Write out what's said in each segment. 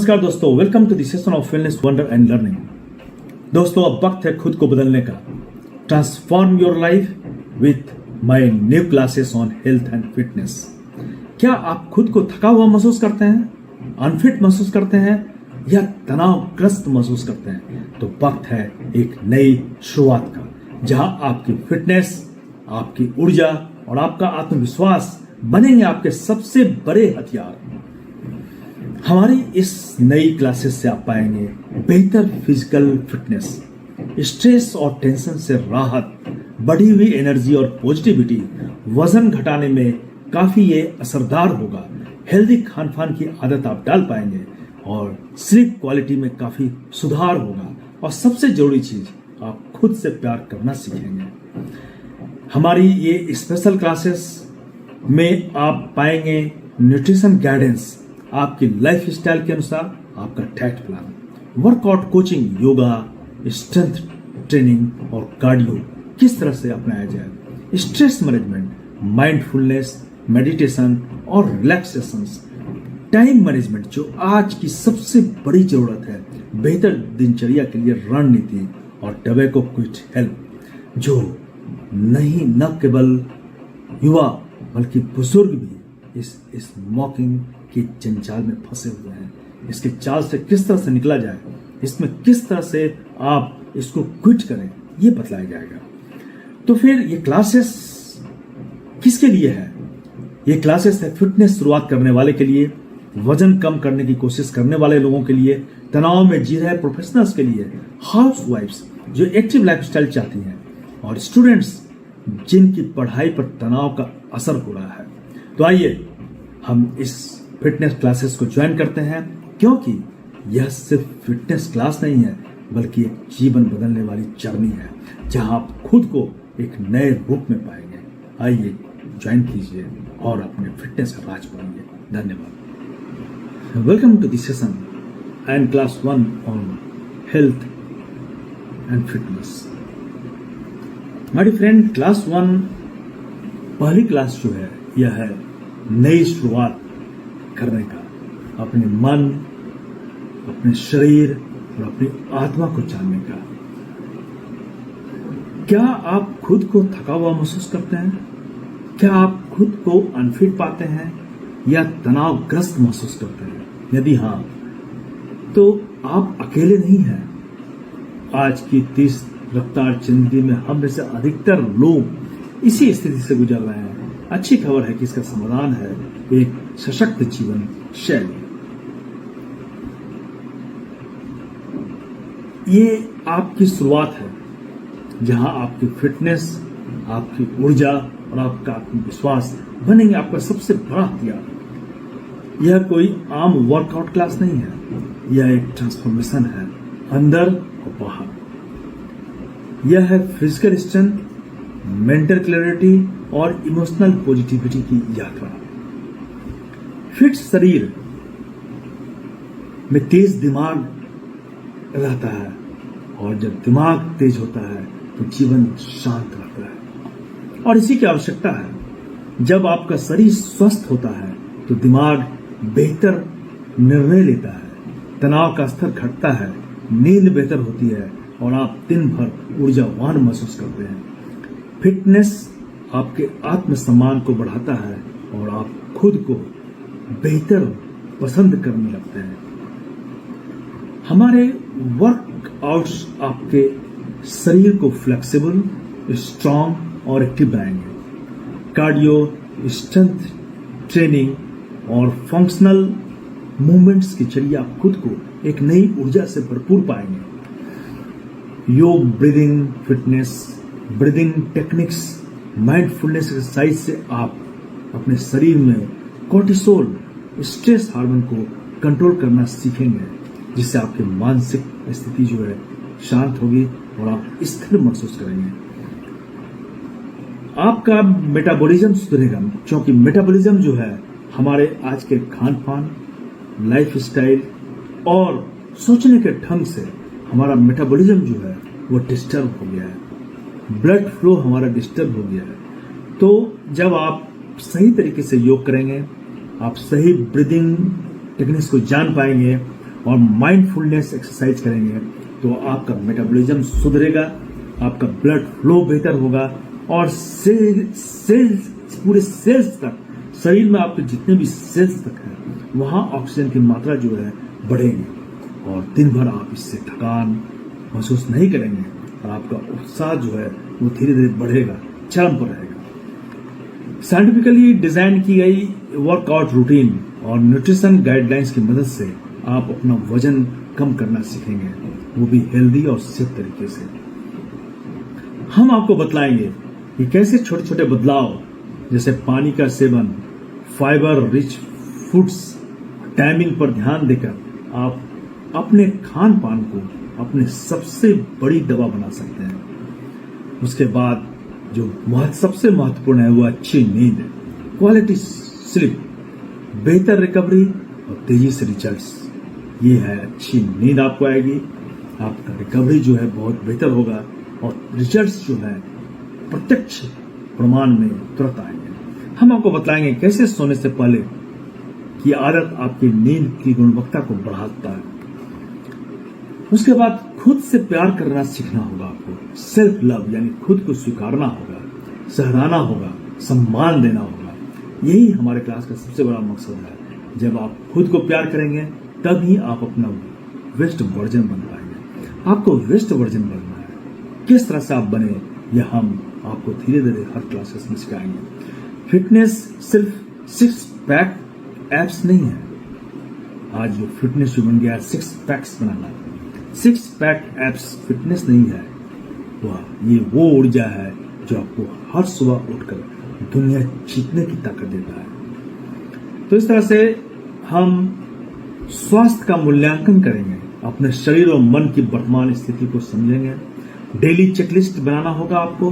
नमस्कार दोस्तों, welcome to the session of wellness wonder and learning. दोस्तों, अब वक्त है खुद को बदलने का। Transform your life with my new classes on health and fitness. क्या आप खुद को थका हुआ महसूस करते हैं, अनफिट महसूस करते हैं या तनावग्रस्त महसूस करते हैं? तो वक्त है एक नई शुरुआत का, जहां आपकी फिटनेस, आपकी ऊर्जा और आपका आत्मविश्वास बनेंगे आपके सबसे बड़े हथियार। हमारी इस नई क्लासेस से आप पाएंगे बेहतर फिजिकल फिटनेस, स्ट्रेस और टेंशन से राहत, बढ़ी हुई एनर्जी और पॉजिटिविटी, वजन घटाने में काफी ये असरदार होगा। हेल्दी खान पान की आदत आप डाल पाएंगे और स्लीप क्वालिटी में काफी सुधार होगा। और सबसे जरूरी चीज, आप खुद से प्यार करना सीखेंगे। हमारी ये स्पेशल क्लासेस में आप पाएंगे न्यूट्रिशन गाइडेंस, आपकी लाइफ स्टाइल के अनुसार आपका diet plan, workout coaching, yoga, strength training और कार्डियो किस तरह से अपनाया जाए, स्ट्रेस मैनेजमेंट, माइंडफुलनेस, मेडिटेशन और रिलैक्सेशन, टाइम मैनेजमेंट जो आज की सबसे बड़ी जरूरत है, बेहतर दिनचर्या के लिए रणनीति और टबैको क्विट हेल्प जो नहीं न केवल युवा बल्कि बुजुर्ग भी इस स्मोकिंग की जंजाल में फंसे हुए हैं। इसके चाल से किस तरह से निकला जाए, इसमें किस तरह से आप इसको क्विट करें, ये बतलाया जाएगा। तो फिर ये क्लासेस किसके लिए है? ये क्लासेस है फिटनेस शुरुआत करने वाले के लिए, वजन कम करने की कोशिश करने वाले लोगों के लिए, तनाव में जी रहे प्रोफेशनल्स के लिए, हाउस वाइफ्स जो एक्टिव लाइफस्टाइल चाहती हैं, और स्टूडेंट्स जिनकी पढ़ाई पर तनाव का असर हो रहा है। तो आइए हम इस फिटनेस क्लासेस को ज्वाइन करते हैं, क्योंकि यह सिर्फ फिटनेस क्लास नहीं है बल्कि एक जीवन बदलने वाली जर्नी है, जहां आप खुद को एक नए रूप में पाएंगे। आइए ज्वाइन कीजिए और अपने फिटनेस का राज पाएंगे। धन्यवाद। Welcome to this session and class 1 on health and fitness. My friend, class 1 पहली क्लास जो है यह है नई शुरुआत करने का, अपने मन, अपने शरीर और अपनी आत्मा को जानने का। क्या आप खुद को थका हुआ महसूस करते हैं? क्या आप खुद को अनफिट पाते हैं या तनावग्रस्त महसूस करते हैं? यदि हाँ, तो आप अकेले नहीं हैं। आज की तेज रफ्तार जिंदगी में हम में से अधिकतर लोग इसी स्थिति से गुजर रहे हैं। अच्छी खबर है कि इसका समाधान है एक सशक्त जीवन शैली। ये आपकी शुरुआत है, जहां आपकी फिटनेस, आपकी ऊर्जा और आपका आत्मविश्वास बनेंगे आपका सबसे बड़ा हथियार। यह कोई आम वर्कआउट क्लास नहीं है, यह एक ट्रांसफॉर्मेशन है, अंदर और बाहर। यह है फिजिकल स्ट्रेंथ, मेंटल क्लैरिटी और इमोशनल पॉजिटिविटी की यात्रा। फिट शरीर में तेज दिमाग रहता है, और जब दिमाग तेज होता है तो जीवन शांत रहता है, और इसी की आवश्यकता है। जब आपका शरीर स्वस्थ होता है तो दिमाग बेहतर निर्णय लेता है, तनाव का स्तर घटता है, नींद बेहतर होती है और आप दिन भर ऊर्जावान महसूस करते हैं। फिटनेस आपके आत्मसम्मान को बढ़ाता है और आप खुद को बेहतर पसंद करने लगते हैं। हमारे वर्कआउट्स आपके शरीर को फ्लेक्सिबल, स्ट्रांग और एक्टिव बनाएंगे। कार्डियो, स्ट्रेंथ ट्रेनिंग और फंक्शनल मूवमेंट्स के जरिए आप खुद को एक नई ऊर्जा से भरपूर पाएंगे। योग, breathing fitness, breathing techniques, mindfulness exercise से आप अपने शरीर में कोर्टिसोल, स्ट्रेस हार्मोन को कंट्रोल करना सीखेंगे, जिससे आपकी मानसिक स्थिति जो है शांत होगी और आप स्थिर महसूस करेंगे। आपका मेटाबॉलिज्म सुधरेगा, क्योंकि मेटाबॉलिज्म जो है हमारे आज के खान पान, लाइफ स्टाइल और सोचने के ढंग से हमारा मेटाबॉलिज्म जो है वो डिस्टर्ब हो गया है, ब्लड फ्लो हमारा डिस्टर्ब हो गया है। तो जब आप सही तरीके से योग करेंगे, आप सही ब्रीदिंग टेक्निक्स को जान पाएंगे और माइंडफुलनेस एक्सरसाइज करेंगे तो आपका मेटाबॉलिज्म सुधरेगा, आपका ब्लड फ्लो बेहतर होगा और सेल्स पूरे सेल्स तक, शरीर में आपके जितने भी सेल्स तक है वहां ऑक्सीजन की मात्रा जो है बढ़ेगी और दिन भर आप इससे थकान महसूस नहीं करेंगे और आपका उत्साह जो है वो धीरे धीरे बढ़ेगा, चरम पर रहेगा। साइंटिफिकली डिजाइन की गई वर्कआउट रूटीन और न्यूट्रिशन गाइडलाइंस की मदद से आप अपना वजन कम करना सीखेंगे, वो भी हेल्दी और सेफ तरीके से। हम आपको बतलाएंगे कि कैसे छोटे छोटे बदलाव जैसे पानी का seven, fibre rich foods, timing पर ध्यान देकर आप अपने खान पान को अपने सबसे बड़ी दवा बना सकते हैं। उसके बाद जो सबसे महत्वपूर्ण है वो अच्छी नींद, क्वालिटी स्लीप, बेहतर रिकवरी और तेजी से रिजल्ट्स। ये है अच्छी नींद आपको आएगी, आपका रिकवरी जो है बहुत बेहतर होगा और रिजल्ट्स जो है प्रत्यक्ष प्रमाण में तुरंत आएंगे। हम आपको बताएंगे कैसे सोने से पहले की आदत आपकी नींद की गुणवत्ता को बढ़ाता है। उसके बाद खुद से प्यार करना सीखना होगा आपको, सेल्फ लव यानी खुद को स्वीकारना होगा, सराहना होगा, सम्मान देना होगा। यही हमारे क्लास का सबसे बड़ा मकसद है। जब आप खुद को प्यार करेंगे तभी आप अपना बेस्ट वर्जन बन पाएंगे। आपको बेस्ट वर्जन बनना है, किस तरह से आप बने यह हम आपको धीरे धीरे हर क्लासेस में सिखाएंगे। फिटनेस सिर्फ 6 पैक एप्स नहीं है, आज जो फिटनेस जो बन गया है 6 पैक्स बनाना। 6 पैक एप्स फिटनेस नहीं है, ये वो ऊर्जा है जो आपको हर सुबह उठकर दुनिया जीतने की ताकत देता है। तो इस तरह से हम स्वास्थ्य का मूल्यांकन करेंगे, अपने शरीर और मन की वर्तमान स्थिति को समझेंगे। डेली चेकलिस्ट बनाना होगा आपको,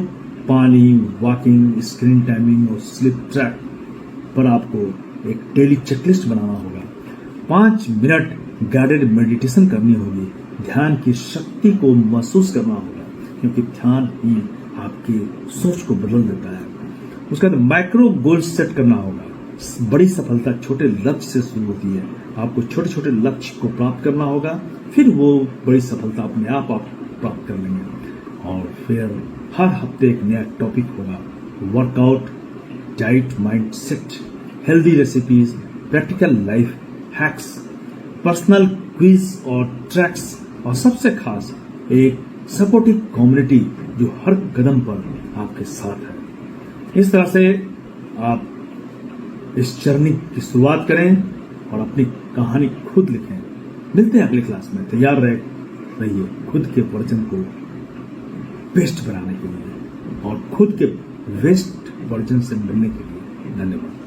पानी, वॉकिंग, स्क्रीन टाइमिंग और स्लीप ट्रैक पर आपको एक डेली चेकलिस्ट बनाना होगा। 5 मिनट गाइडेड मेडिटेशन करनी होगी, ध्यान की शक्ति को महसूस करना होगा क्योंकि ध्यान ही आपकी सोच को बदल देता है। उसके बाद माइक्रो गोल सेट करना होगा। बड़ी सफलता छोटे लक्ष्य से शुरू होती है, आपको छोटे छोटे लक्ष्य को प्राप्त करना होगा, फिर वो बड़ी सफलता अपने आप प्राप्त कर लेंगे। और फिर हर हफ्ते एक नया टॉपिक होगा, workout, diet, mindset, healthy recipes, practical life hacks, personal quiz और ट्रैक्स और सबसे खास एक सपोर्टिव कम्युनिटी जो हर कदम पर आपके साथ है। इस तरह से आप इस जर्नी की शुरुआत करें और अपनी कहानी खुद लिखें। मिलते हैं अगली क्लास में। तैयार रहिए खुद के वर्जन को बेस्ट बनाने के लिए और खुद के बेस्ट वर्जन से मिलने के लिए। धन्यवाद।